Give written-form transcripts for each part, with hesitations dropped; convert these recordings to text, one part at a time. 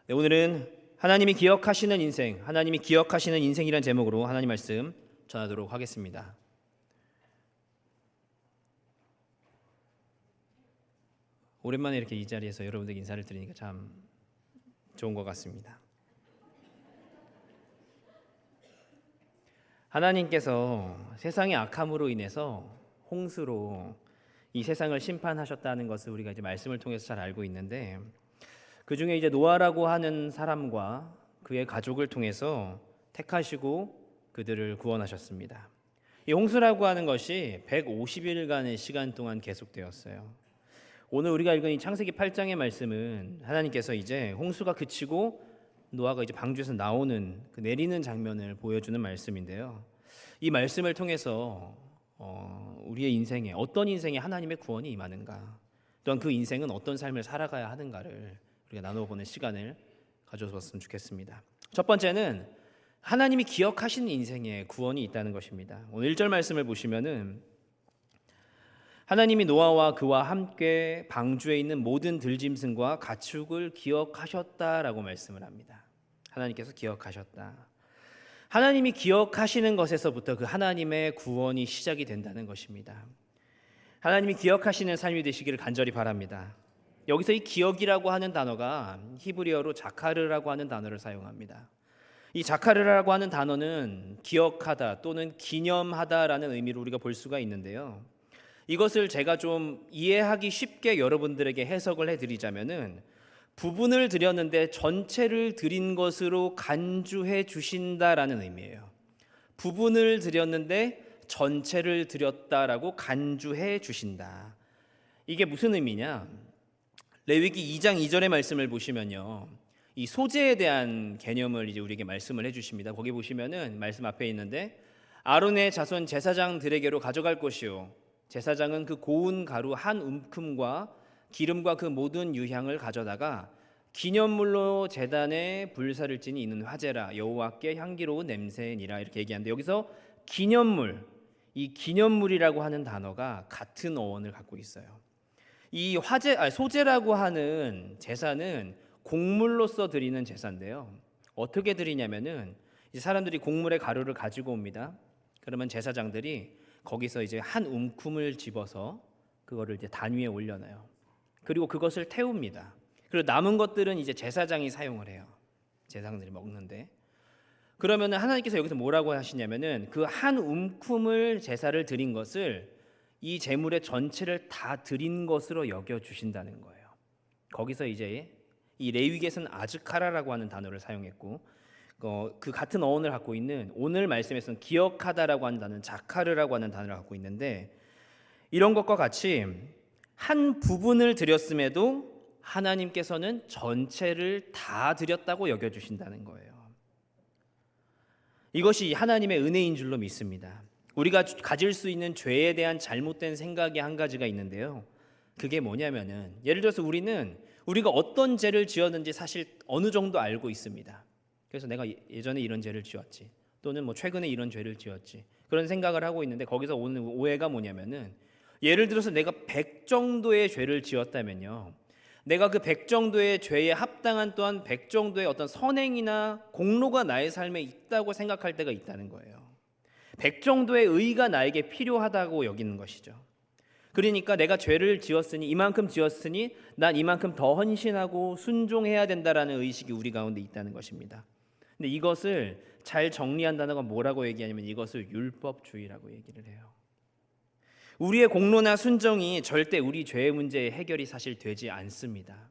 네, 오늘은 하나님이 기억하시는 인생, 하나님이 기억하시는 인생이란 제목으로 하나님 말씀 전하도록 하겠습니다. 오랜만에 이렇게 이 자리에서 여러분들께 인사를 드리니까 참 좋은 것 같습니다. 하나님께서 세상의 악함으로 인해서 홍수로 이 세상을 심판하셨다는 것을 우리가 이제 말씀을 통해서 잘 알고 있는데, 그 중에 이제 노아라고 하는 사람과 그의 가족을 통해서 택하시고 그들을 구원하셨습니다. 이 홍수라고 하는 것이 150일간의 시간 동안 계속되었어요. 오늘 우리가 읽은 이 창세기 8장의 말씀은 하나님께서 이제 홍수가 그치고 노아가 이제 방주에서 나오는 그 내리는 장면을 보여주는 말씀인데요. 이 말씀을 통해서 우리의 인생에 어떤 인생에 하나님의 구원이 임하는가, 또한 그 인생은 어떤 삶을 살아가야 하는가를 우리가 나누어보는 시간을 가져봤으면 좋겠습니다. 첫 번째는 하나님이 기억하시는 인생에 구원이 있다는 것입니다. 오늘 1절 말씀을 보시면은 하나님이 노아와 그와 함께 방주에 있는 모든 들짐승과 가축을 기억하셨다라고 말씀을 합니다. 하나님께서 기억하셨다. 하나님이 기억하시는 것에서부터 그 하나님의 구원이 시작이 된다는 것입니다. 하나님이 기억하시는 삶이 되시기를 간절히 바랍니다. 여기서 이 기억이라고 하는 단어가 히브리어로 자카르라고 하는 단어를 사용합니다. 이 자카르라고 하는 단어는 기억하다 또는 기념하다라는 의미로 우리가 볼 수가 있는데요. 이것을 제가 좀 이해하기 쉽게 여러분들에게 해석을 해드리자면은, 부분을 드렸는데 전체를 드린 것으로 간주해 주신다라는 의미예요. 부분을 드렸는데 전체를 드렸다라고 간주해 주신다. 이게 무슨 의미냐? 레위기 2장 2절의 말씀을 보시면요, 이 소재에 대한 개념을 이제 우리에게 말씀을 해주십니다. 거기 보시면은 말씀 앞에 있는데, 아론의 자손 제사장들에게로 가져갈 것이요, 제사장은 그 고운 가루 한 움큼과 기름과 그 모든 유향을 가져다가 기념물로 제단에 불사를 지니 이는 화제라, 여호와께 향기로운 냄새니라, 이렇게 얘기하는데, 여기서 기념물, 이 기념물이라고 하는 단어가 같은 어원을 갖고 있어요. 이 소제라고 하는 제사는 곡물로서 드리는 제사인데요. 어떻게 드리냐면은 이제 사람들이 곡물의 가루를 가지고 옵니다. 그러면 제사장들이 거기서 이제 한 움큼을 집어서 그거를 이제 단 위에 올려놔요. 그리고 그것을 태웁니다. 그리고 남은 것들은 이제 제사장이 사용을 해요. 제사장들이 먹는데, 그러면 하나님께서 여기서 뭐라고 하시냐면은 그 한 움큼을 제사를 드린 것을 이 제물의 전체를 다 드린 것으로 여겨 주신다는 거예요. 거기서 이제 이 레위기에서는 아즈카라라고 하는 단어를 사용했고, 그 같은 어원을 갖고 있는 오늘 말씀에서는 기억하다라고 하는 단어는 자카르라고 하는 단어를 갖고 있는데, 이런 것과 같이 한 부분을 드렸음에도 하나님께서는 전체를 다 드렸다고 여겨주신다는 거예요. 이것이 하나님의 은혜인 줄로 믿습니다. 우리가 가질 수 있는 죄에 대한 잘못된 생각이 한 가지가 있는데요. 그게 뭐냐면은, 예를 들어서 우리가 어떤 죄를 지었는지 사실 어느 정도 알고 있습니다. 그래서 내가 예전에 이런 죄를 지었지, 또는 뭐 최근에 이런 죄를 지었지, 그런 생각을 하고 있는데, 거기서 오는 오해가 뭐냐면은, 예를 들어서 내가 100 정도의 죄를 지었다면요, 내가 그 100 정도의 죄에 합당한 또한 100 정도의 어떤 선행이나 공로가 나의 삶에 있다고 생각할 때가 있다는 거예요. 100 정도의 의가 나에게 필요하다고 여기는 것이죠. 그러니까 내가 죄를 지었으니, 이만큼 지었으니 난 이만큼 더 헌신하고 순종해야 된다라는 의식이 우리 가운데 있다는 것입니다. 근데 이것을 잘 정리한 단어가 뭐라고 얘기하냐면, 이것을 율법주의라고 얘기를 해요. 우리의 공로나 순종이 절대 우리 죄의 문제의 해결이 사실 되지 않습니다.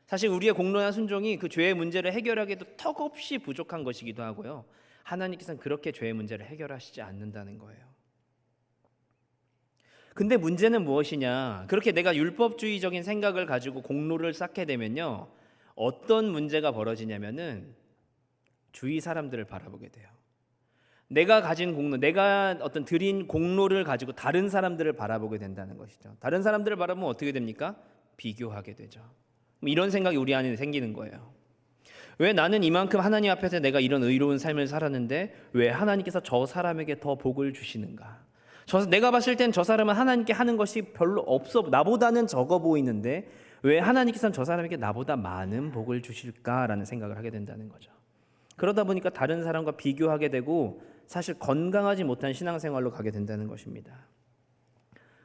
사실 우리의 공로나 순종이 그 죄의 문제를 해결하기에도 턱없이 부족한 것이기도 하고요, 하나님께서는 그렇게 죄의 문제를 해결하시지 않는다는 거예요. 근데 문제는 무엇이냐? 그렇게 내가 율법주의적인 생각을 가지고 공로를 쌓게 되면요, 어떤 문제가 벌어지냐면은 주위 사람들을 바라보게 돼요. 내가 가진 공로, 내가 어떤 드린 공로를 가지고 다른 사람들을 바라보게 된다는 것이죠. 다른 사람들을 바라보면 어떻게 됩니까? 비교하게 되죠. 이런 생각이 우리 안에 생기는 거예요. 왜 나는 이만큼 하나님 앞에서 내가 이런 의로운 삶을 살았는데 왜 하나님께서 저 사람에게 더 복을 주시는가? 내가 봤을 땐 저 사람은 하나님께 하는 것이 별로 없어, 나보다는 적어 보이는데 왜 하나님께서는 저 사람에게 나보다 많은 복을 주실까라는 생각을 하게 된다는 거죠. 그러다 보니까 다른 사람과 비교하게 되고 사실 건강하지 못한 신앙생활로 가게 된다는 것입니다.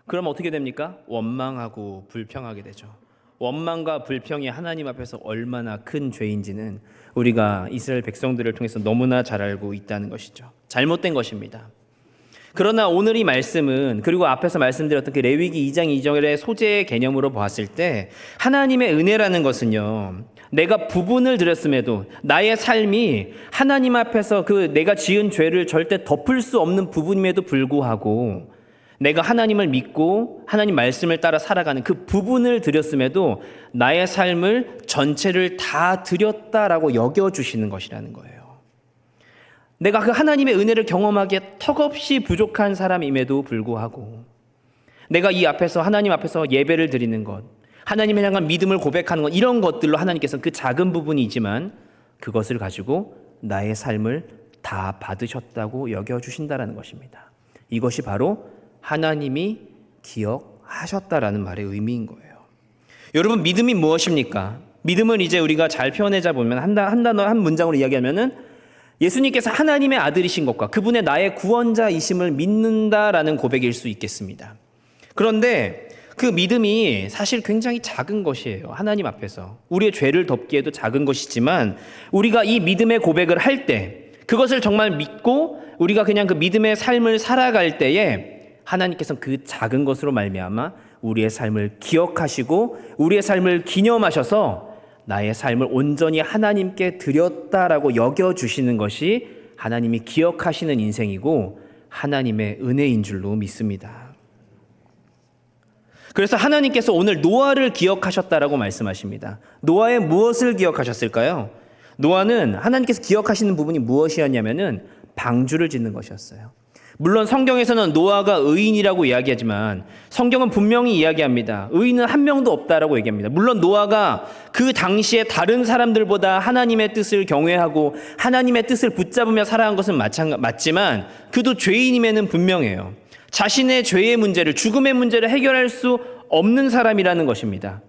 그럼 어떻게 됩니까? 원망하고 불평하게 되죠. 원망과 불평이 하나님 앞에서 얼마나 큰 죄인지는 우리가 이스라엘 백성들을 통해서 너무나 잘 알고 있다는 것이죠. 잘못된 것입니다. 그러나 오늘 이 말씀은, 그리고 앞에서 말씀드렸던 그 레위기 2장 2절의 소재의 개념으로 보았을 때 하나님의 은혜라는 것은요, 내가 부분을 드렸음에도 나의 삶이 하나님 앞에서 그 내가 지은 죄를 절대 덮을 수 없는 부분임에도 불구하고 내가 하나님을 믿고 하나님 말씀을 따라 살아가는 그 부분을 드렸음에도 나의 삶을 전체를 다 드렸다라고 여겨주시는 것이라는 거예요. 내가 그 하나님의 은혜를 경험하기에 턱없이 부족한 사람임에도 불구하고 내가 이 앞에서 하나님 앞에서 예배를 드리는 것, 하나님을 향한 믿음을 고백하는 것, 이런 것들로 하나님께서 그 작은 부분이지만 그것을 가지고 나의 삶을 다 받으셨다고 여겨주신다라는 것입니다. 이것이 바로 하나님이 기억하셨다라는 말의 의미인 거예요. 여러분, 믿음이 무엇입니까? 믿음을 이제 우리가 잘 표현하자 보면 한 단어 한 문장으로 이야기하면은 예수님께서 하나님의 아들이신 것과 그분의 나의 구원자이심을 믿는다라는 고백일 수 있겠습니다. 그런데 그 믿음이 사실 굉장히 작은 것이에요. 하나님 앞에서 우리의 죄를 덮기에도 작은 것이지만 우리가 이 믿음의 고백을 할 때, 그것을 정말 믿고 우리가 그냥 그 믿음의 삶을 살아갈 때에 하나님께서는 그 작은 것으로 말미암아 우리의 삶을 기억하시고 우리의 삶을 기념하셔서 나의 삶을 온전히 하나님께 드렸다라고 여겨주시는 것이 하나님이 기억하시는 인생이고 하나님의 은혜인 줄로 믿습니다. 그래서 하나님께서 오늘 노아를 기억하셨다라고 말씀하십니다. 노아의 무엇을 기억하셨을까요? 노아는 하나님께서 기억하시는 부분이 무엇이었냐면은 방주를 짓는 것이었어요. 물론 성경에서는 노아가 의인이라고 이야기하지만 성경은 분명히 이야기합니다. 의인은 한 명도 없다라고 얘기합니다. 물론 노아가 그 당시에 다른 사람들보다 하나님의 뜻을 경외하고 하나님의 뜻을 붙잡으며 살아간 것은 맞지만 그도 죄인임에는 분명해요. 자신의 죄의 문제를, 죽음의 문제를 해결할 수 없는 사람이라는 것입니다.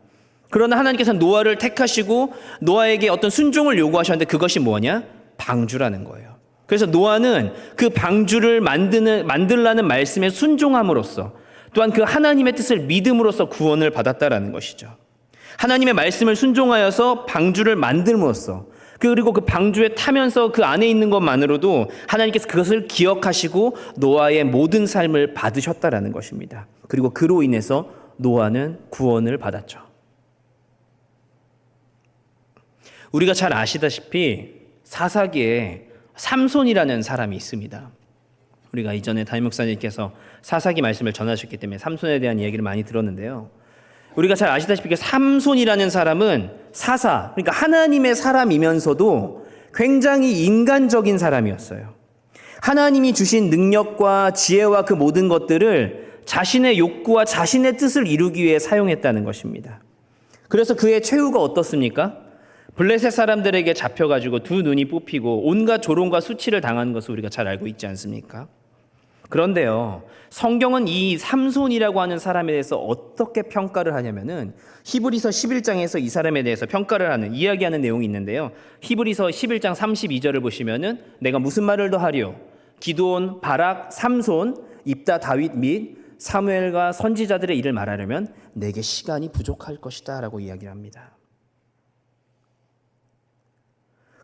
그러나 하나님께서는 노아를 택하시고 노아에게 어떤 순종을 요구하셨는데 그것이 뭐냐? 방주라는 거예요. 그래서 노아는 그 방주를 만들라는 말씀에 순종함으로써 또한 그 하나님의 뜻을 믿음으로써 구원을 받았다라는 것이죠. 하나님의 말씀을 순종하여서 방주를 만들므로써 그리고 그 방주에 타면서 그 안에 있는 것만으로도 하나님께서 그것을 기억하시고 노아의 모든 삶을 받으셨다라는 것입니다. 그리고 그로 인해서 노아는 구원을 받았죠. 우리가 잘 아시다시피 사사기에 삼손이라는 사람이 있습니다. 우리가 이전에 담임 목사님께서 사사기 말씀을 전하셨기 때문에 삼손에 대한 이야기를 많이 들었는데요. 우리가 잘 아시다시피 삼손이라는 사람은 사사, 그러니까 하나님의 사람이면서도 굉장히 인간적인 사람이었어요. 하나님이 주신 능력과 지혜와 그 모든 것들을 자신의 욕구와 자신의 뜻을 이루기 위해 사용했다는 것입니다. 그래서 그의 최후가 어떻습니까? 블레셋 사람들에게 잡혀가지고 두 눈이 뽑히고 온갖 조롱과 수치를 당한 것을 우리가 잘 알고 있지 않습니까? 그런데요, 성경은 이 삼손이라고 하는 사람에 대해서 어떻게 평가를 하냐면은 히브리서 11장에서 이 사람에 대해서 평가를 하는, 이야기하는 내용이 있는데요. 히브리서 11장 32절을 보시면은 내가 무슨 말을 더 하리요? 기드온, 바락, 삼손, 입다, 다윗 및 사무엘과 선지자들의 일을 말하려면 내게 시간이 부족할 것이다 라고 이야기를 합니다.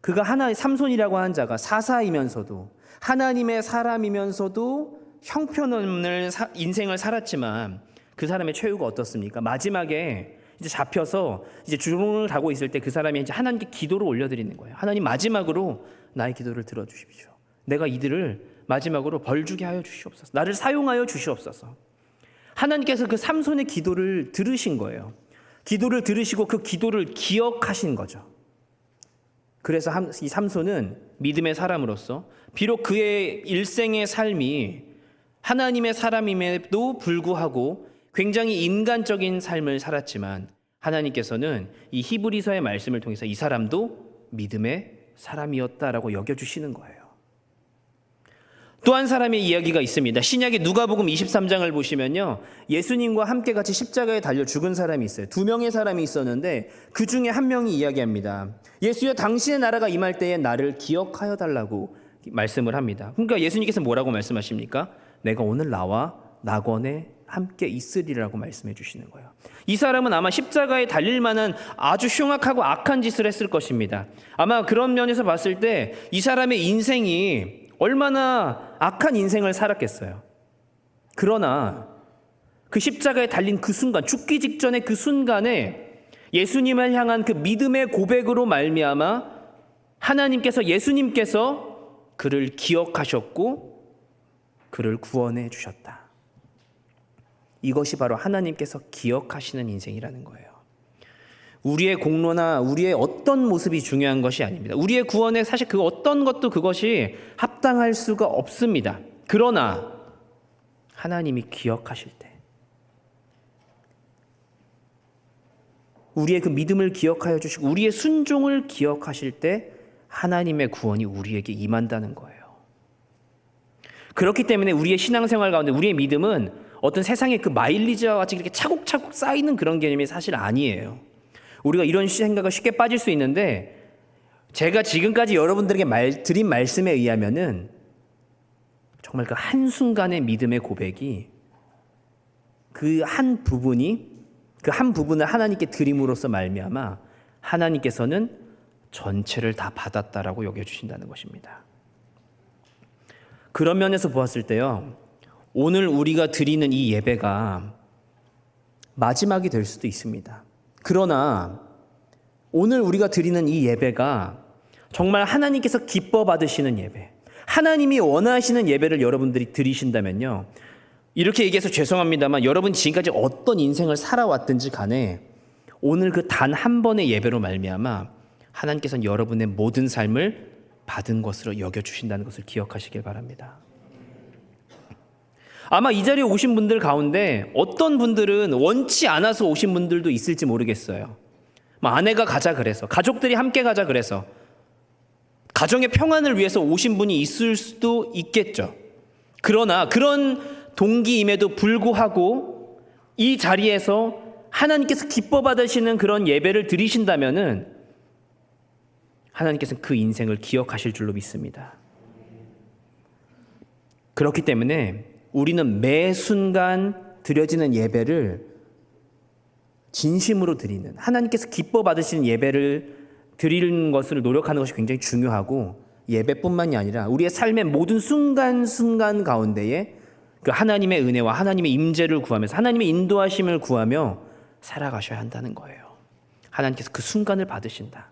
그가 삼손이라고 하는 자가 사사이면서도 하나님의 사람이면서도 형편없는 인생을 살았지만 그 사람의 최후가 어떻습니까? 마지막에 이제 잡혀서 이제 주름을 타고 있을 때 그 사람이 이제 하나님께 기도를 올려드리는 거예요. 하나님, 마지막으로 나의 기도를 들어주십시오. 내가 이들을 마지막으로 벌주게 하여 주시옵소서. 나를 사용하여 주시옵소서. 하나님께서 그 삼손의 기도를 들으신 거예요. 기도를 들으시고 그 기도를 기억하신 거죠. 그래서 이 삼손은 믿음의 사람으로서 비록 그의 일생의 삶이 하나님의 사람임에도 불구하고 굉장히 인간적인 삶을 살았지만 하나님께서는 이 히브리서의 말씀을 통해서 이 사람도 믿음의 사람이었다라고 여겨주시는 거예요. 또 한 사람의 이야기가 있습니다. 신약의 누가복음 23장을 보시면요, 예수님과 함께 같이 십자가에 달려 죽은 사람이 있어요. 2명의 사람이 있었는데 그 중에 한 명이 이야기합니다. 예수여, 당신의 나라가 임할 때에 나를 기억하여 달라고 말씀을 합니다. 그러니까 예수님께서 뭐라고 말씀하십니까? 내가 오늘 나와 낙원에 함께 있으리라고 말씀해 주시는 거예요. 이 사람은 아마 십자가에 달릴 만한 아주 흉악하고 악한 짓을 했을 것입니다. 아마 그런 면에서 봤을 때 이 사람의 인생이 얼마나 악한 인생을 살았겠어요. 그러나 그 십자가에 달린 그 순간, 죽기 직전의 그 순간에 예수님을 향한 그 믿음의 고백으로 말미암아 예수님께서 그를 기억하셨고 그를 구원해 주셨다. 이것이 바로 하나님께서 기억하시는 인생이라는 거예요. 우리의 공로나 우리의 어떤 모습이 중요한 것이 아닙니다. 우리의 구원에 사실 그 어떤 것도 그것이 합당할 수가 없습니다. 그러나 하나님이 기억하실 때, 우리의 그 믿음을 기억하여 주시고 우리의 순종을 기억하실 때 하나님의 구원이 우리에게 임한다는 거예요. 그렇기 때문에 우리의 신앙생활 가운데 우리의 믿음은 어떤 세상의 그 마일리지와 같이 이렇게 차곡차곡 쌓이는 그런 개념이 사실 아니에요. 우리가 이런 생각을 쉽게 빠질 수 있는데, 제가 지금까지 여러분들에게 드린 말씀에 의하면은 정말 그 한순간의 믿음의 고백이 그 한 부분을 하나님께 드림으로써 말미암아 하나님께서는 전체를 다 받았다라고 여겨주신다는 것입니다. 그런 면에서 보았을 때요, 오늘 우리가 드리는 이 예배가 마지막이 될 수도 있습니다. 그러나 오늘 우리가 드리는 이 예배가 정말 하나님께서 기뻐 받으시는 예배, 하나님이 원하시는 예배를 여러분들이 드리신다면요, 이렇게 얘기해서 죄송합니다만 여러분 지금까지 어떤 인생을 살아왔든지 간에 오늘 그 단 한 번의 예배로 말미암아 하나님께서는 여러분의 모든 삶을 받은 것으로 여겨주신다는 것을 기억하시길 바랍니다. 아마 이 자리에 오신 분들 가운데 어떤 분들은 원치 않아서 오신 분들도 있을지 모르겠어요. 아내가 가자 그래서, 가족들이 함께 가자 그래서, 가정의 평안을 위해서 오신 분이 있을 수도 있겠죠. 그러나 그런 동기임에도 불구하고 이 자리에서 하나님께서 기뻐 받으시는 그런 예배를 드리신다면은 하나님께서는 그 인생을 기억하실 줄로 믿습니다. 그렇기 때문에 우리는 매 순간 드려지는 예배를 진심으로 드리는, 하나님께서 기뻐 받으시는 예배를 드리는 것을 노력하는 것이 굉장히 중요하고, 예배뿐만이 아니라 우리의 삶의 모든 순간순간 가운데에 그 하나님의 은혜와 하나님의 임재를 구하면서 하나님의 인도하심을 구하며 살아가셔야 한다는 거예요. 하나님께서 그 순간을 받으신다.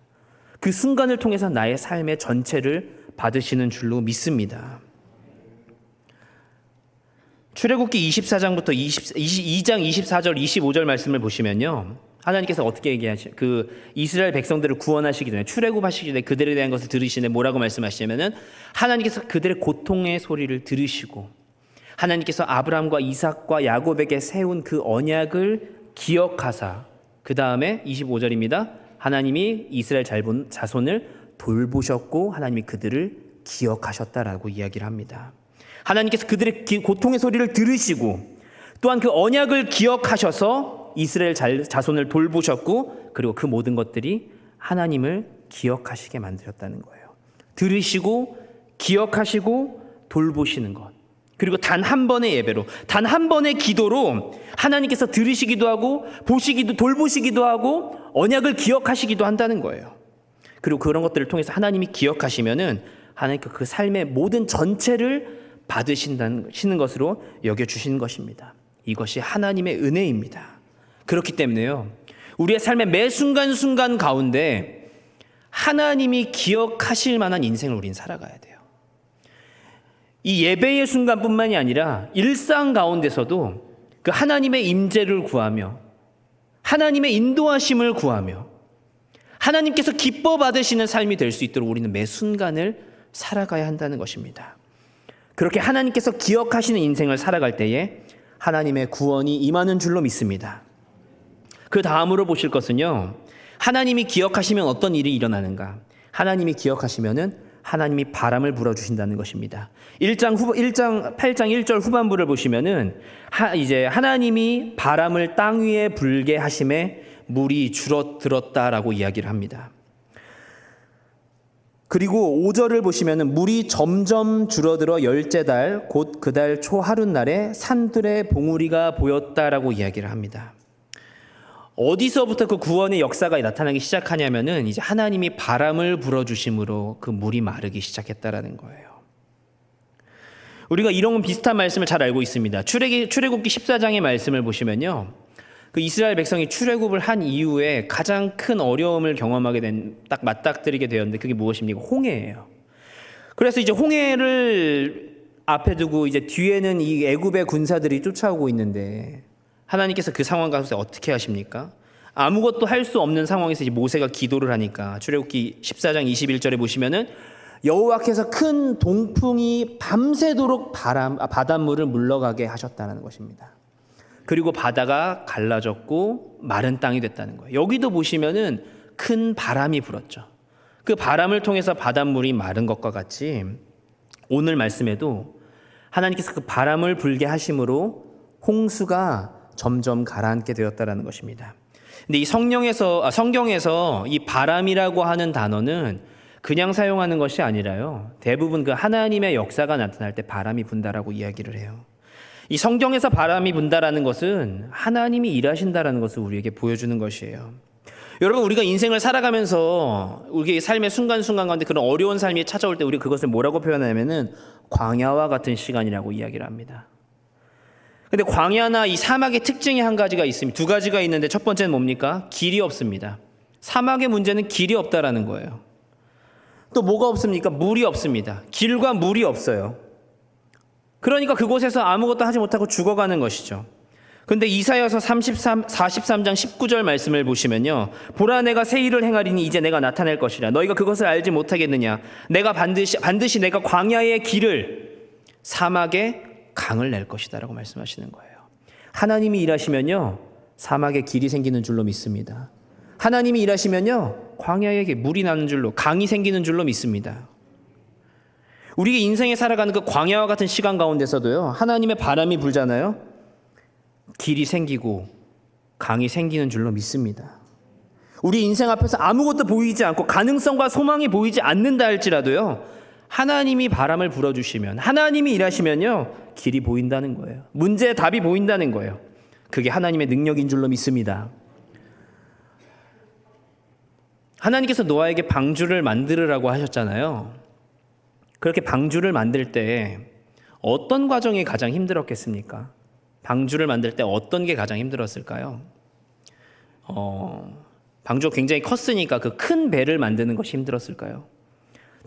그 순간을 통해서 나의 삶의 전체를 받으시는 줄로 믿습니다. 출애굽기 24장부터 22장 24절 25절 말씀을 보시면요, 하나님께서 어떻게 얘기하시죠? 그 이스라엘 백성들을 구원하시기 전에, 출애굽하시기 전에 그들에 대한 것을 들으시는데 뭐라고 말씀하시냐면은 하나님께서 그들의 고통의 소리를 들으시고 하나님께서 아브라함과 이삭과 야곱에게 세운 그 언약을 기억하사, 그 다음에 25절입니다. 하나님이 이스라엘 자손을 돌보셨고 하나님이 그들을 기억하셨다라고 이야기를 합니다. 하나님께서 그들의 고통의 소리를 들으시고 또한 그 언약을 기억하셔서 이스라엘 자손을 돌보셨고, 그리고 그 모든 것들이 하나님을 기억하시게 만드셨다는 거예요. 들으시고 기억하시고 돌보시는 것, 그리고 단 한 번의 예배로, 단 한 번의 기도로 하나님께서 들으시기도 하고 돌보시기도 하고 언약을 기억하시기도 한다는 거예요. 그리고 그런 것들을 통해서 하나님이 기억하시면은 하나님께서 그 삶의 모든 전체를 받으신다는 것으로 여겨주시는 것입니다. 이것이 하나님의 은혜입니다. 그렇기 때문에요, 우리의 삶의 매 순간순간 가운데 하나님이 기억하실 만한 인생을 우리는 살아가야 돼요. 이 예배의 순간뿐만이 아니라 일상 가운데서도 그 하나님의 임재를 구하며 하나님의 인도하심을 구하며 하나님께서 기뻐 받으시는 삶이 될 수 있도록 우리는 매 순간을 살아가야 한다는 것입니다. 그렇게 하나님께서 기억하시는 인생을 살아갈 때에 하나님의 구원이 임하는 줄로 믿습니다. 그 다음으로 보실 것은요, 하나님이 기억하시면 어떤 일이 일어나는가? 하나님이 기억하시면은 하나님이 바람을 불어주신다는 것입니다. 8장 1절 후반부를 보시면은 이제 하나님이 바람을 땅 위에 불게 하심에 물이 줄어들었다라고 이야기를 합니다. 그리고 5절을 보시면은 물이 점점 줄어들어 10째 달 곧 그 달 초 하룻날에 산들의 봉우리가 보였다라고 이야기를 합니다. 어디서부터 그 구원의 역사가 나타나기 시작하냐면은 이제 하나님이 바람을 불어주심으로 그 물이 마르기 시작했다라는 거예요. 우리가 이런 비슷한 말씀을 잘 알고 있습니다. 출애굽기 14장의 말씀을 보시면요, 그 이스라엘 백성이 출애굽을 한 이후에 가장 큰 어려움을 경험하게 딱 맞닥뜨리게 되었는데 그게 무엇입니까? 홍해예요. 그래서 이제 홍해를 앞에 두고 이제 뒤에는 이 애굽의 군사들이 쫓아오고 있는데 하나님께서 그 상황 가운데 어떻게 하십니까? 아무것도 할 수 없는 상황에서 이제 모세가 기도를 하니까 출애굽기 14장 21절에 보시면은 여호와께서 큰 동풍이 밤새도록 바닷물을 물러가게 하셨다는 것입니다. 그리고 바다가 갈라졌고 마른 땅이 됐다는 거예요. 여기도 보시면은 큰 바람이 불었죠. 그 바람을 통해서 바닷물이 마른 것과 같이 오늘 말씀에도 하나님께서 그 바람을 불게 하심으로 홍수가 점점 가라앉게 되었다라는 것입니다. 근데 이 성경에서 이 바람이라고 하는 단어는 그냥 사용하는 것이 아니라요, 대부분 그 하나님의 역사가 나타날 때 바람이 분다라고 이야기를 해요. 이 성경에서 바람이 분다라는 것은 하나님이 일하신다라는 것을 우리에게 보여주는 것이에요. 여러분, 우리가 인생을 살아가면서 우리의 삶의 순간순간 가운데 그런 어려운 삶이 찾아올 때 우리가 그것을 뭐라고 표현하냐면은 광야와 같은 시간이라고 이야기를 합니다. 근데 광야나 이 사막의 특징이 한 가지가 있습니다. 두 가지가 있는데 첫 번째는 뭡니까? 길이 없습니다. 사막의 문제는 길이 없다라는 거예요. 또 뭐가 없습니까? 물이 없습니다. 길과 물이 없어요. 그러니까 그곳에서 아무것도 하지 못하고 죽어가는 것이죠. 근데 이사야서 43장 19절 말씀을 보시면요, 보라 내가 새 일을 행하리니 이제 내가 나타낼 것이라 너희가 그것을 알지 못하겠느냐. 내가 반드시 내가 광야의 길을 사막에 강을 낼 것이다 라고 말씀하시는 거예요. 하나님이 일하시면요, 사막에 길이 생기는 줄로 믿습니다. 하나님이 일하시면요, 광야에 물이 나는 줄로, 강이 생기는 줄로 믿습니다. 우리 인생에 살아가는 그 광야와 같은 시간 가운데서도요, 하나님의 바람이 불잖아요, 길이 생기고 강이 생기는 줄로 믿습니다. 우리 인생 앞에서 아무것도 보이지 않고 가능성과 소망이 보이지 않는다 할지라도요, 하나님이 바람을 불어주시면, 하나님이 일하시면요, 길이 보인다는 거예요. 문제의 답이 보인다는 거예요. 그게 하나님의 능력인 줄로 믿습니다. 하나님께서 노아에게 방주를 만들으라고 하셨잖아요. 그렇게 방주를 만들 때 어떤 과정이 가장 힘들었겠습니까? 방주를 만들 때 어떤 게 가장 힘들었을까요? 방주가 굉장히 컸으니까 그 큰 배를 만드는 것이 힘들었을까요?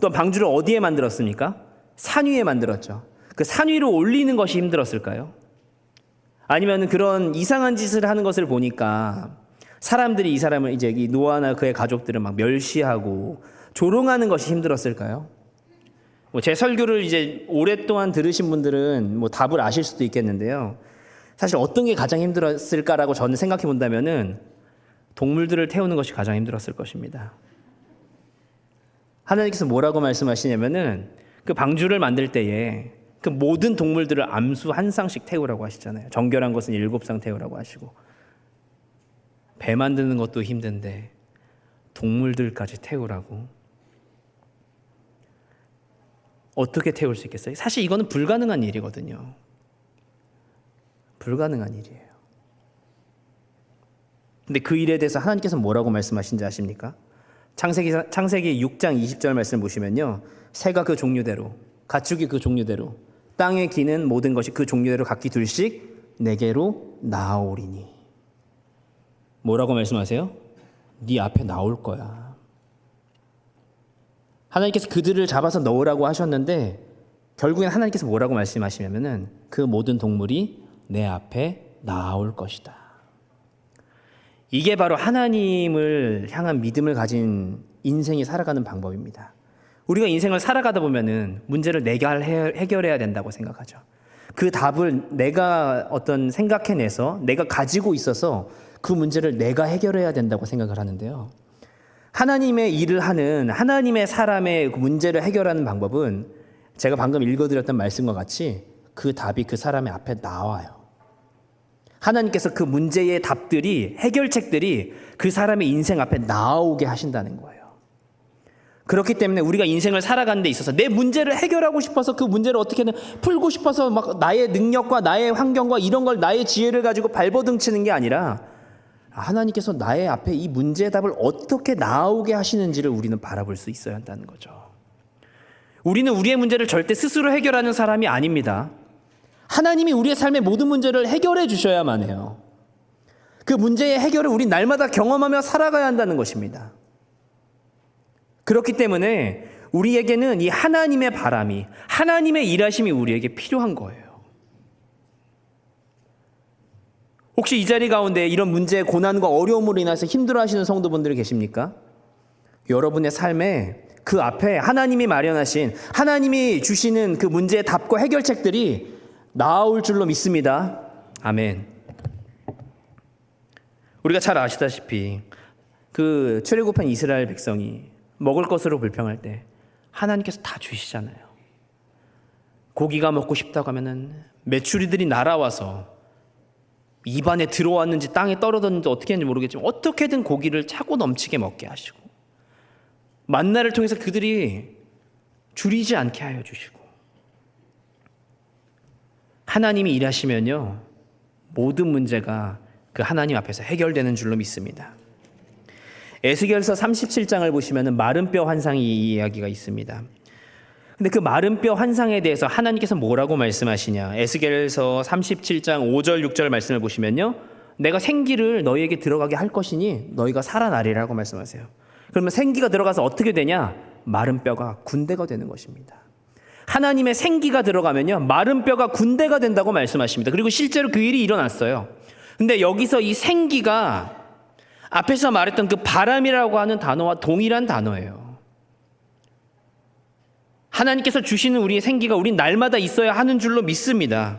또 방주를 어디에 만들었습니까? 산 위에 만들었죠. 그 산 위로 올리는 것이 힘들었을까요? 아니면 그런 이상한 짓을 하는 것을 보니까 사람들이 이 사람을 이제 이 노아나 그의 가족들을 막 멸시하고 조롱하는 것이 힘들었을까요? 제 설교를 이제 오랫동안 들으신 분들은 답을 아실 수도 있겠는데요. 사실 어떤 게 가장 힘들었을까라고 저는 생각해 본다면은 동물들을 태우는 것이 가장 힘들었을 것입니다. 하나님께서 뭐라고 말씀하시냐면은 그 방주를 만들 때에 그 모든 동물들을 암수 한 쌍씩 태우라고 하시잖아요. 정결한 것은 7쌍 태우라고 하시고, 배 만드는 것도 힘든데 동물들까지 태우라고. 어떻게 태울 수 있겠어요? 사실 이거는 불가능한 일이거든요. 불가능한 일이에요. 근데 그 일에 대해서 하나님께서 뭐라고 말씀하신지 아십니까? 창세기 6장 20절 말씀 보시면요, 새가 그 종류대로, 가축이 그 종류대로, 땅에 기는 모든 것이 그 종류대로 각기 둘씩 내게로 나아오리니. 뭐라고 말씀하세요? 네 앞에 나올 거야. 하나님께서 그들을 잡아서 넣으라고 하셨는데 결국엔 하나님께서 뭐라고 말씀하시냐면은 그 모든 동물이 내 앞에 나올 것이다. 이게 바로 하나님을 향한 믿음을 가진 인생이 살아가는 방법입니다. 우리가 인생을 살아가다 보면은 문제를 내가 해결해야 된다고 생각하죠. 그 답을 내가 어떤 생각해내서 내가 가지고 있어서 그 문제를 내가 해결해야 된다고 생각을 하는데요. 하나님의 일을 하는 하나님의 사람의 문제를 해결하는 방법은 제가 방금 읽어드렸던 말씀과 같이 그 답이 그 사람의 앞에 나와요. 하나님께서 그 문제의 답들이, 해결책들이 그 사람의 인생 앞에 나오게 하신다는 거예요. 그렇기 때문에 우리가 인생을 살아가는 데 있어서 내 문제를 해결하고 싶어서 그 문제를 어떻게든 풀고 싶어서 막 나의 능력과 나의 환경과 이런 걸 나의 지혜를 가지고 발버둥치는 게 아니라 하나님께서 나의 앞에 이 문제의 답을 어떻게 나오게 하시는지를 우리는 바라볼 수 있어야 한다는 거죠. 우리는 우리의 문제를 절대 스스로 해결하는 사람이 아닙니다. 하나님이 우리의 삶의 모든 문제를 해결해 주셔야만 해요. 그 문제의 해결을 우리 날마다 경험하며 살아가야 한다는 것입니다. 그렇기 때문에 우리에게는 이 하나님의 바람이, 하나님의 일하심이 우리에게 필요한 거예요. 혹시 이 자리 가운데 이런 문제, 고난과 어려움으로 인해서 힘들어하시는 성도분들이 계십니까? 여러분의 삶에 그 앞에 하나님이 마련하신, 하나님이 주시는 그 문제의 답과 해결책들이 나올 줄로 믿습니다. 아멘. 우리가 잘 아시다시피 그 출애굽한 이스라엘 백성이 먹을 것으로 불평할 때 하나님께서 다 주시잖아요. 고기가 먹고 싶다고 하면은 메추리들이 날아와서 입안에 들어왔는지 땅에 떨어졌는지 어떻게 했는지 모르겠지만 어떻게든 고기를 차고 넘치게 먹게 하시고, 만나를 통해서 그들이 줄이지 않게 하여 주시고, 하나님이 일하시면요 모든 문제가 그 하나님 앞에서 해결되는 줄로 믿습니다. 에스겔서 37장을 보시면 마른 뼈 환상이 이야기가 있습니다. 근데 그 마른 뼈 환상에 대해서 하나님께서 뭐라고 말씀하시냐? 에스겔서 37장 5절 6절 말씀을 보시면요, 내가 생기를 너희에게 들어가게 할 것이니 너희가 살아나리라고 말씀하세요. 그러면 생기가 들어가서 어떻게 되냐? 마른 뼈가 군대가 되는 것입니다. 하나님의 생기가 들어가면요 마른 뼈가 군대가 된다고 말씀하십니다. 그리고 실제로 그 일이 일어났어요. 근데 여기서 이 생기가 앞에서 말했던 그 바람이라고 하는 단어와 동일한 단어예요. 하나님께서 주시는 우리의 생기가 우린 날마다 있어야 하는 줄로 믿습니다.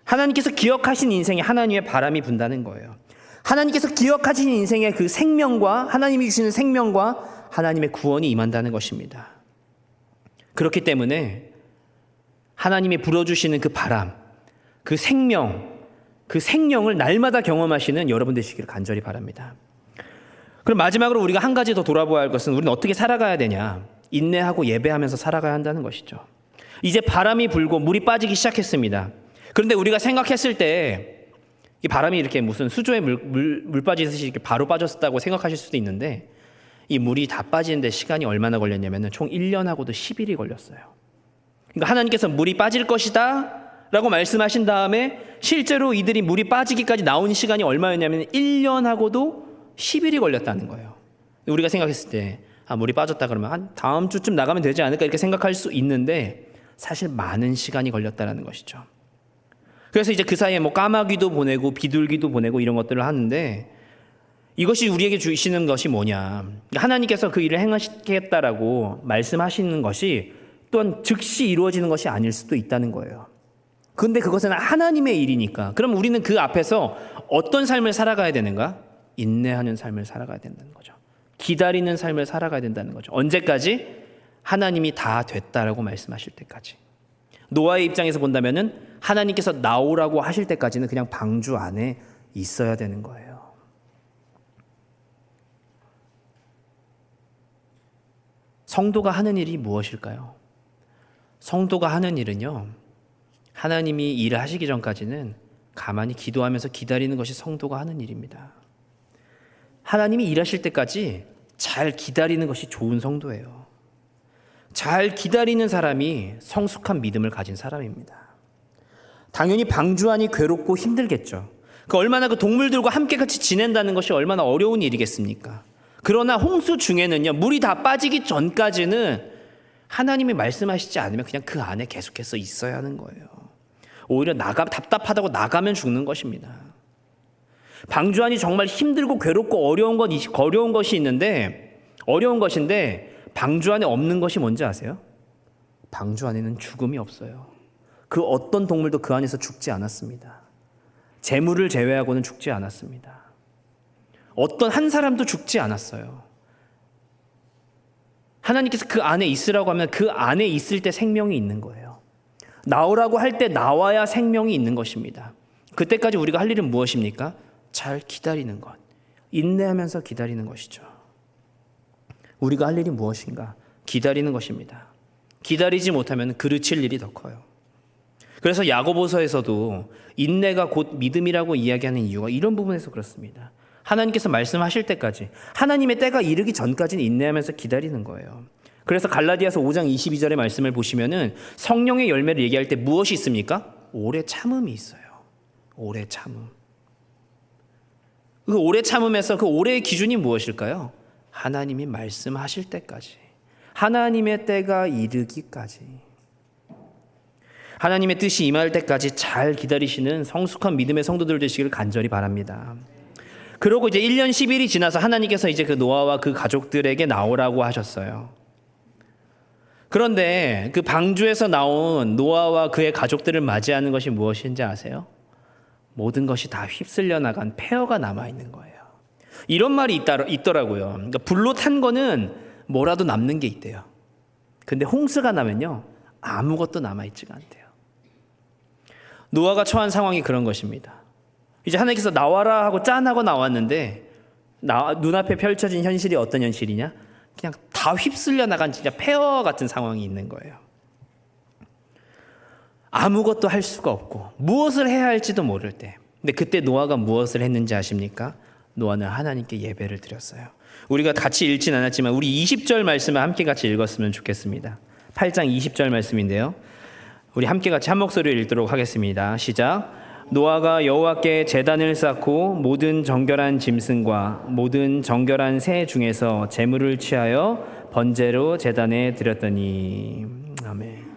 하나님께서 기억하신 인생에 하나님의 바람이 분다는 거예요. 하나님께서 기억하신 인생의 그 생명과, 하나님이 주시는 생명과 하나님의 구원이 임한다는 것입니다. 그렇기 때문에 하나님이 불어주시는 그 바람, 그 생명, 그 생명을 날마다 경험하시는 여러분 되시기를 간절히 바랍니다. 그럼 마지막으로 우리가 한 가지 더 돌아보아야 할 것은 우리는 어떻게 살아가야 되냐? 인내하고 예배하면서 살아가야 한다는 것이죠. 이제 바람이 불고 물이 빠지기 시작했습니다. 그런데 우리가 생각했을 때 이 바람이 이렇게 무슨 수조에 물 빠지듯이 이렇게 바로 빠졌다고 생각하실 수도 있는데, 이 물이 다 빠지는데 시간이 얼마나 걸렸냐면 총 1년하고도 10일이 걸렸어요. 그러니까 하나님께서 물이 빠질 것이다 라고 말씀하신 다음에 실제로 이들이 물이 빠지기까지 나온 시간이 얼마였냐면 1년하고도 10일이 걸렸다는 거예요. 우리가 생각했을 때 물이 빠졌다 그러면 한 다음 주쯤 나가면 되지 않을까 이렇게 생각할 수 있는데 사실 많은 시간이 걸렸다는 것이죠. 그래서 이제 그 사이에 뭐 까마귀도 보내고 비둘기도 보내고 이런 것들을 하는데, 이것이 우리에게 주시는 것이 뭐냐? 하나님께서 그 일을 행하시겠다라고 말씀하시는 것이 또한 즉시 이루어지는 것이 아닐 수도 있다는 거예요. 그런데 그것은 하나님의 일이니까 그럼 우리는 그 앞에서 어떤 삶을 살아가야 되는가? 인내하는 삶을 살아가야 된다는 거죠. 기다리는 삶을 살아가야 된다는 거죠. 언제까지? 하나님이 다 됐다라고 말씀하실 때까지. 노아의 입장에서 본다면은 하나님께서 나오라고 하실 때까지는 그냥 방주 안에 있어야 되는 거예요. 성도가 하는 일이 무엇일까요? 성도가 하는 일은요, 하나님이 일을 하시기 전까지는 가만히 기도하면서 기다리는 것이 성도가 하는 일입니다. 하나님이 일하실 때까지 잘 기다리는 것이 좋은 성도예요. 잘 기다리는 사람이 성숙한 믿음을 가진 사람입니다. 당연히 방주 안이 괴롭고 힘들겠죠. 얼마나 그 동물들과 함께 같이 지낸다는 것이 얼마나 어려운 일이겠습니까? 그러나 홍수 중에는요, 물이 다 빠지기 전까지는 하나님이 말씀하시지 않으면 그냥 그 안에 계속해서 있어야 하는 거예요. 오히려 답답하다고 나가면 죽는 것입니다. 방주 안이 정말 힘들고 괴롭고 어려운 것이 있는데, 어려운 것인데 방주 안에 없는 것이 뭔지 아세요? 방주 안에는 죽음이 없어요. 그 어떤 동물도 그 안에서 죽지 않았습니다. 재물을 제외하고는 죽지 않았습니다. 어떤 한 사람도 죽지 않았어요. 하나님께서 그 안에 있으라고 하면 그 안에 있을 때 생명이 있는 거예요. 나오라고 할 때 나와야 생명이 있는 것입니다. 그때까지 우리가 할 일은 무엇입니까? 잘 기다리는 것. 인내하면서 기다리는 것이죠. 우리가 할 일이 무엇인가? 기다리는 것입니다. 기다리지 못하면 그르칠 일이 더 커요. 그래서 야고보서에서도 인내가 곧 믿음이라고 이야기하는 이유가 이런 부분에서 그렇습니다. 하나님께서 말씀하실 때까지, 하나님의 때가 이르기 전까지는 인내하면서 기다리는 거예요. 그래서 갈라디아서 5장 22절의 말씀을 보시면은 성령의 열매를 얘기할 때 무엇이 있습니까? 오래 참음이 있어요. 오래 참음. 그 오래 참음에서 그 오래의 기준이 무엇일까요? 하나님이 말씀하실 때까지, 하나님의 때가 이르기까지, 하나님의 뜻이 임할 때까지 잘 기다리시는 성숙한 믿음의 성도들 되시기를 간절히 바랍니다. 그러고 이제 1년 10일이 지나서 하나님께서 이제 그 노아와 그 가족들에게 나오라고 하셨어요. 그런데 그 방주에서 나온 노아와 그의 가족들을 맞이하는 것이 무엇인지 아세요? 모든 것이 다 휩쓸려 나간 폐허가 남아있는 거예요. 이런 말이 있더라고요. 그러니까 불로 탄 거는 뭐라도 남는 게 있대요. 근데 홍수가 나면요, 아무것도 남아있지가 않대요. 노아가 처한 상황이 그런 것입니다. 이제 하나님께서 나와라 하고 짠하고 나왔는데 눈앞에 펼쳐진 현실이 어떤 현실이냐? 그냥 다 휩쓸려 나간 진짜 폐허 같은 상황이 있는 거예요. 아무것도 할 수가 없고 무엇을 해야 할지도 모를 때, 근데 그때 노아가 무엇을 했는지 아십니까? 노아는 하나님께 예배를 드렸어요. 우리가 같이 읽진 않았지만 우리 20절 말씀을 함께 같이 읽었으면 좋겠습니다. 8장 20절 말씀인데요, 우리 함께 같이 한 목소리로 읽도록 하겠습니다. 시작. 노아가 여호와께 제단을 쌓고 모든 정결한 짐승과 모든 정결한 새 중에서 제물을 취하여 번제로 제단에 드렸더니. 아멘.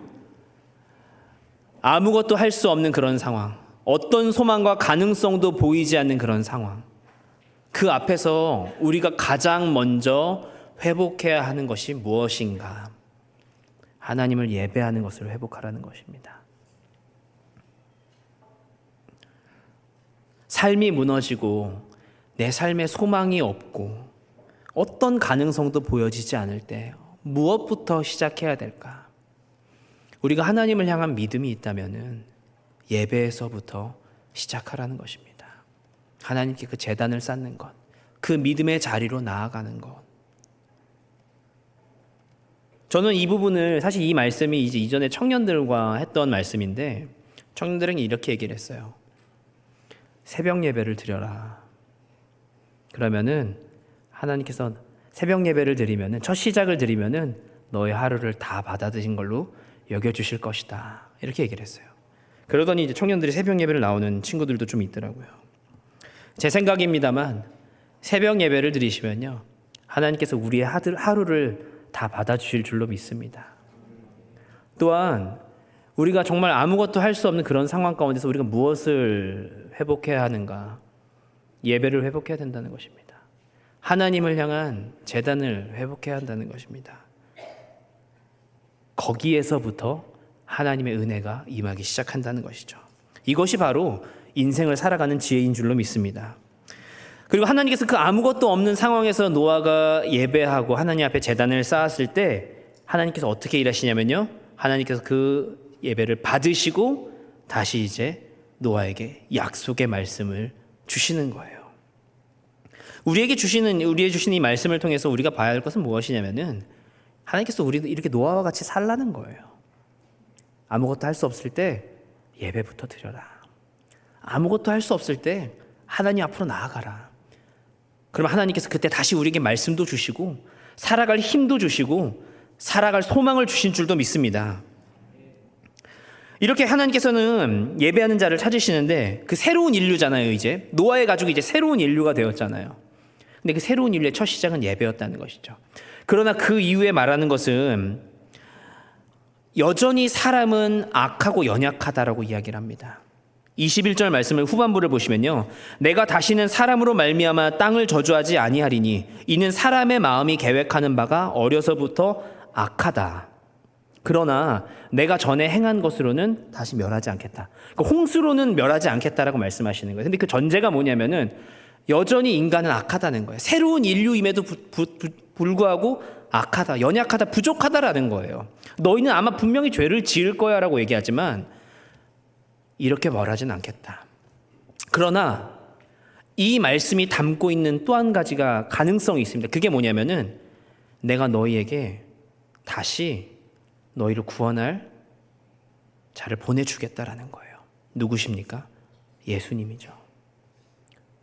아무것도 할 수 없는 그런 상황, 어떤 소망과 가능성도 보이지 않는 그런 상황, 그 앞에서 우리가 가장 먼저 회복해야 하는 것이 무엇인가? 하나님을 예배하는 것을 회복하라는 것입니다. 삶이 무너지고 내 삶에 소망이 없고 어떤 가능성도 보여지지 않을 때 무엇부터 시작해야 될까? 우리가 하나님을 향한 믿음이 있다면은 예배에서부터 시작하라는 것입니다. 하나님께 그 제단을 쌓는 것, 그 믿음의 자리로 나아가는 것. 저는 이 부분을, 사실 이 말씀이 이제 이전에 청년들과 했던 말씀인데, 청년들은 이렇게 얘기를 했어요. 새벽 예배를 드려라. 그러면은 하나님께서 새벽 예배를 드리면은, 첫 시작을 드리면은 너의 하루를 다 받아들인 걸로 여겨주실 것이다. 이렇게 얘기를 했어요. 그러더니 이제 청년들이 새벽 예배를 나오는 친구들도 좀 있더라고요. 제 생각입니다만 새벽 예배를 드리시면요, 하나님께서 우리의 하루를 다 받아주실 줄로 믿습니다. 또한 우리가 정말 아무것도 할 수 없는 그런 상황 가운데서 우리가 무엇을 회복해야 하는가? 예배를 회복해야 된다는 것입니다. 하나님을 향한 제단을 회복해야 한다는 것입니다. 거기에서부터 하나님의 은혜가 임하기 시작한다는 것이죠. 이것이 바로 인생을 살아가는 지혜인 줄로 믿습니다. 그리고 하나님께서 그 아무것도 없는 상황에서 노아가 예배하고 하나님 앞에 제단을 쌓았을 때 하나님께서 어떻게 일하시냐면요, 하나님께서 그 예배를 받으시고 다시 이제 노아에게 약속의 말씀을 주시는 거예요. 우리에게 주시는 이 말씀을 통해서 우리가 봐야 할 것은 무엇이냐면은 하나님께서 우리도 이렇게 노아와 같이 살라는 거예요. 아무것도 할 수 없을 때 예배부터 드려라. 아무것도 할 수 없을 때 하나님 앞으로 나아가라. 그럼 하나님께서 그때 다시 우리에게 말씀도 주시고 살아갈 힘도 주시고 살아갈 소망을 주신 줄도 믿습니다. 이렇게 하나님께서는 예배하는 자를 찾으시는데 그 새로운 인류잖아요. 이제 노아의 가족이 이제 새로운 인류가 되었잖아요. 근데 그 새로운 인류의 첫 시작은 예배였다는 것이죠. 그러나 그 이후에 말하는 것은 여전히 사람은 악하고 연약하다라고 이야기를 합니다. 21절 말씀을 후반부를 보시면요, 내가 다시는 사람으로 말미암아 땅을 저주하지 아니하리니 이는 사람의 마음이 계획하는 바가 어려서부터 악하다. 그러나 내가 전에 행한 것으로는 다시 멸하지 않겠다. 그러니까 홍수로는 멸하지 않겠다라고 말씀하시는 거예요. 근데 그 전제가 뭐냐면은 여전히 인간은 악하다는 거예요. 새로운 인류임에도 불구하고 악하다, 연약하다, 부족하다라는 거예요. 너희는 아마 분명히 죄를 지을 거야 라고 얘기하지만 이렇게 말하진 않겠다. 그러나 이 말씀이 담고 있는 또 한 가지가 가능성이 있습니다. 그게 뭐냐면은 내가 너희에게 다시 너희를 구원할 자를 보내주겠다라는 거예요. 누구십니까? 예수님이죠.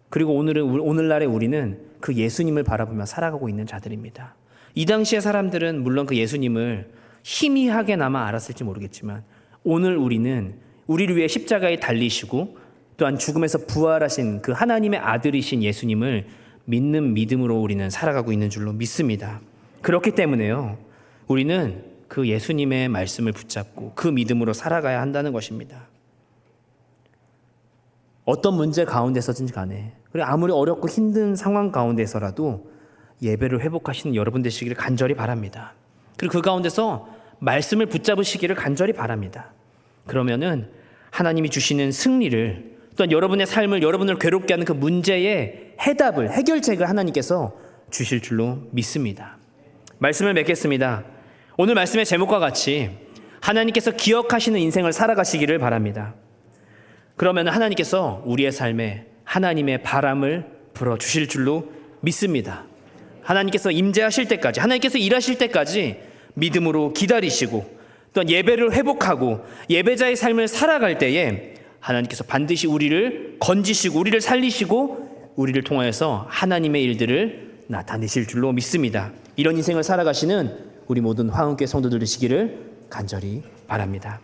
그리고 오늘날의 우리는 그 예수님을 바라보며 살아가고 있는 자들입니다. 이 당시의 사람들은 물론 그 예수님을 희미하게나마 알았을지 모르겠지만 오늘 우리는 우리를 위해 십자가에 달리시고 또한 죽음에서 부활하신 그 하나님의 아들이신 예수님을 믿는 믿음으로 우리는 살아가고 있는 줄로 믿습니다. 그렇기 때문에요, 우리는 그 예수님의 말씀을 붙잡고 그 믿음으로 살아가야 한다는 것입니다. 어떤 문제 가운데서든지 간에, 그리고 아무리 어렵고 힘든 상황 가운데서라도 예배를 회복하시는 여러분 되시기를 간절히 바랍니다. 그리고 그 가운데서 말씀을 붙잡으시기를 간절히 바랍니다. 그러면은 하나님이 주시는 승리를, 또한 여러분의 삶을, 여러분을 괴롭게 하는 그 문제의 해답을, 해결책을 하나님께서 주실 줄로 믿습니다. 말씀을 맺겠습니다. 오늘 말씀의 제목과 같이 하나님께서 기억하시는 인생을 살아가시기를 바랍니다. 그러면 하나님께서 우리의 삶에 하나님의 바람을 불어주실 줄로 믿습니다. 하나님께서 임재하실 때까지, 하나님께서 일하실 때까지 믿음으로 기다리시고 또한 예배를 회복하고 예배자의 삶을 살아갈 때에 하나님께서 반드시 우리를 건지시고 우리를 살리시고 우리를 통하여서 하나님의 일들을 나타내실 줄로 믿습니다. 이런 인생을 살아가시는 우리 모든 화흥교회 성도들 되시기를 간절히 바랍니다.